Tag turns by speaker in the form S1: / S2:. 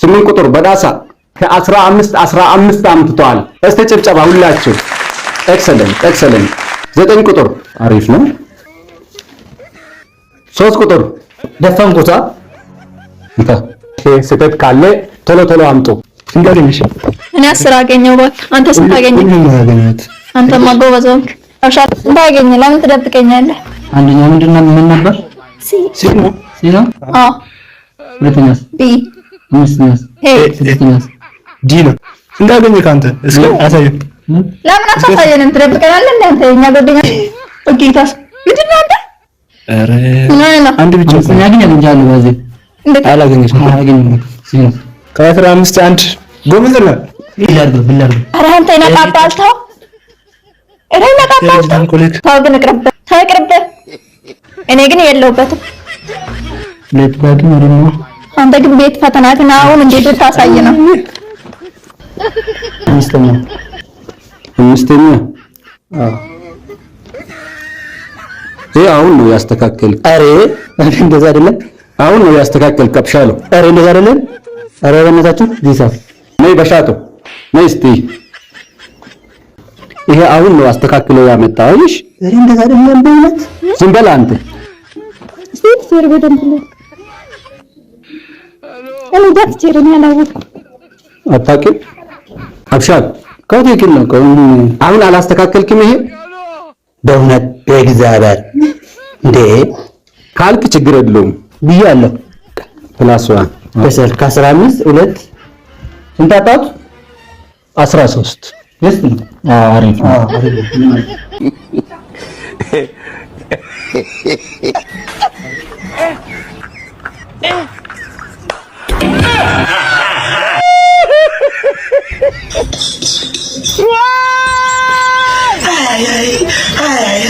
S1: 8 ቁጥር በዳሳ ከ15 አምጥቷል። እስቲ ጭብጨባ ሁላችሁ። ኤክሰለንት 9 ቁጥር አሪፍ ነው። 3 ቁጥር ደፈንኩታ። ስህተት ካለ ቶሎ አምጡ። እንግዲህ
S2: እኔ 10 አገኘው። በቃ አንተ ስንት አገኘህ? አንተማ ጎበዝ ሆንክ። አሻት ባገኘ ለምን ትደብቀኛለህ?
S3: አንደኛው ምንድነው? ምን ነበር? ሲ ነው።
S2: አዎ
S3: ሁለተኛስ?
S2: ቢ።
S3: አምስተኛስ? ስድስተኛስ? ዲ ነው። እንዳገኘ ካንተ እስኪ አሳየን።
S2: ለምን አታሳየንም? ትደብቀናለህ እንዴ አንተ? የኛ ጓደኛ ኦኬታስ ምንድነው አንተ?
S3: ኧረ አንድ ብቻ ነው ያገኘን እንጂ አለ በዚህ አላገኘሽም። ሲ ነው። ከ15 አንድ ጎበዝ ነህ። ብላርግ
S2: ኧረ አንተ ይነቃባልታው ታው ግን ቅርብ እኔ ግን የለሁበትም።
S3: ሌት ባቂ ነው።
S2: አንተ ግን ቤት ፈተናትና አሁን እንዴት ልታሳይ ነው?
S1: አምስተኛ ይሄ አሁን ነው ያስተካከል። አሬ እንደዛ አይደለም። አሁን ነው ያስተካከል ከብሻለሁ። አሬ እንደዛ አይደለም። አሬ በእናታችሁ ዲሳ ነይ በሻቶ ነይ እስቲ። ይሄ አሁን ነው አስተካክሎ ያመጣውሽ። አሬ እንደዛ አይደለም። በእውነት ዝም በል አንተ።
S2: እስቲ ትር በደንብ ነው እኔ ዳት ቸርኛ ነው
S1: አታውቂም? አብሻል ከወዴት ነው? አሁን አላስተካከልክም። ይሄ በእውነት በእግዚአብሔር እንዴ ካልክ ችግር የለውም ብያለሁ። ፕላስ 1 በሰል ከ15 2 እንታጣት 13 ደስ ነው። አሪፍ
S4: Ay